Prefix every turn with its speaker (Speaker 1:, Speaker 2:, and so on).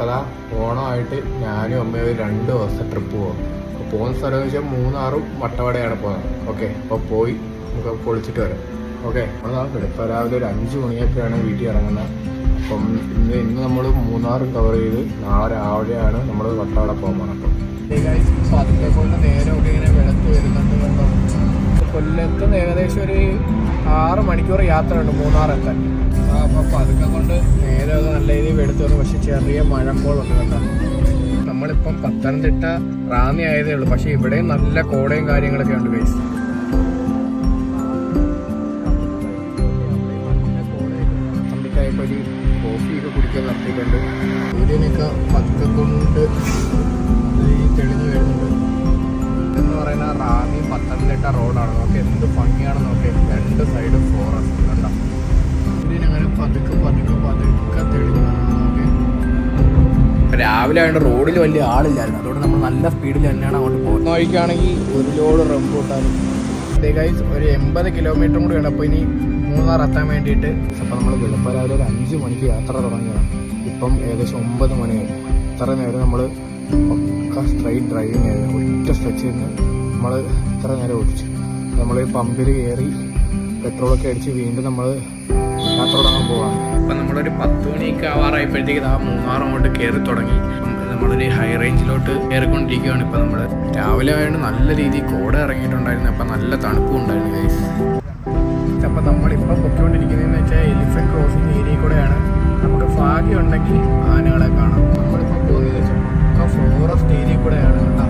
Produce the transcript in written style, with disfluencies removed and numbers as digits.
Speaker 1: അപ്പോൾ ഓണമായിട്ട് ഞാനും അമ്മയും 2 ദിവസം ട്രിപ്പ് പോകും. അപ്പോൾ പോകുന്ന സ്ഥലം എന്ന് വെച്ചാൽ മൂന്നാറും വട്ടവടയാണ് പോകുന്നത്. ഓക്കെ, അപ്പോൾ പോയി നമുക്ക് പൊളിച്ചിട്ട് വരാം. ഓക്കെ, ഇപ്പോൾ രാവിലെ ഒരു 5 മണിയൊക്കെയാണ് വീട്ടിൽ ഇറങ്ങുന്നത്. അപ്പം ഇന്ന് നമ്മൾ മൂന്നാറും കവർ ചെയ്ത് നാളെ രാവിലെയാണ് നമ്മൾ വട്ടവട പോകാൻ. അപ്പം അതിനെ കൊണ്ട് നേരമൊക്കെ ഇങ്ങനെ വെളുത്ത് വരുന്നുണ്ട് കേട്ടോ. കൊല്ലത്ത് നിന്ന് ഏകദേശം ഒരു 6 മണിക്കൂർ യാത്രയുണ്ട് മൂന്നാറെത്താൻ. അപ്പോൾ അതൊക്കെ കൊണ്ട് നേരമൊക്കെ നല്ല രീതിയിൽ വെളുത്ത് വന്നു. പക്ഷെ ചെറിയ മഴക്കോളുണ്ട് കേട്ടോ. നമ്മളിപ്പം പത്തനംതിട്ട റാന്നി ആയതേ ഉള്ളൂ, പക്ഷെ ഇവിടെയും നല്ല കോടയും കാര്യങ്ങളൊക്കെ ഉണ്ട് ഗൈസ്. പത്തനംതിട്ട ഒരു കോഫിയൊക്കെ കുടിക്കാൻ നിർത്തിയിട്ടുണ്ട്. സൂര്യനൊക്കെ പതുക്കെ കൊണ്ട് തെളിഞ്ഞു വരുന്നുണ്ട്. എന്ന് പറയുന്ന റാന്നി പത്തനംതിട്ട റോഡാണ്. നോക്കി എന്ത് ഭംഗിയാണ്. നോക്കി 2 സൈഡും ഫോറസ്റ്റ് കണ്ടോ. സൂര്യനങ്ങനെ പതുക്കെ തെളിഞ്ഞു. രാവിലെ ആയതുകൊണ്ട് റോഡിൽ വലിയ ആളില്ലായിരുന്നു, അതുകൊണ്ട് നമ്മൾ നല്ല സ്പീഡിൽ തന്നെയാണ് അങ്ങോട്ട് പോകുന്നത്. വഴിക്കാണെങ്കിൽ ഒരു ലോഡ് റംബൂട്ടാനും ഗൈസ്. ഒരു 80 കിലോമീറ്ററും കൂടി വേണം അപ്പോൾ ഇനി മൂന്നാർ എത്താൻ വേണ്ടിയിട്ട്. അപ്പോൾ നമ്മൾ വെളുപ്പാരാവിലെ ഒരു 5 മണിക്ക് യാത്ര തുടങ്ങിയതാണ്. ഇപ്പം ഏകദേശം 9 മണിയായി. ഇത്ര നേരം നമ്മൾ പക്ക സ്ട്രൈറ്റ് ഡ്രൈവിംഗ് ആയിരുന്നു. ഒറ്റ സ്ട്രെച്ചിൽ നിന്ന് നമ്മൾ ഇത്ര നേരം ഓടിച്ചു. നമ്മൾ പമ്പിൽ കയറി പെട്രോളൊക്കെ അടിച്ച് വീണ്ടും നമ്മൾ യാത്ര തുടങ്ങാൻ പോവാണ്. അപ്പം നമ്മളൊരു 10 മണിയൊക്കെ ആവാറായപ്പോഴത്തേക്ക് മൂന്നാർ അങ്ങോട്ട് കയറി തുടങ്ങി. നമ്മളൊരു ഹൈ റേഞ്ചിലോട്ട് കയറിക്കൊണ്ടിരിക്കുകയാണ്. ഇപ്പം നമ്മൾ രാവിലെ ആയതുകൊണ്ട് നല്ല രീതിയിൽ കോട ഇറങ്ങിയിട്ടുണ്ടായിരുന്നു. അപ്പം നല്ല തണുപ്പും ഉണ്ടായിരുന്നു ഗൈസ്. അപ്പം നമ്മളിപ്പം പൊയ്ക്കൊണ്ടിരിക്കുന്നതെന്ന് വെച്ചാൽ എലിഫൻറ്റ് ക്രോസിംഗ് ഏരിയയിൽ കൂടെയാണ്. നമുക്ക് ഭാഗ്യമുണ്ടെങ്കിൽ ആനകളെ കാണാം. നമ്മളിപ്പോൾ പോകുന്നത് വെച്ചാൽ ഫോറസ്റ്റ് ഏരിയയിൽ കൂടെയാണ് കേട്ടോ.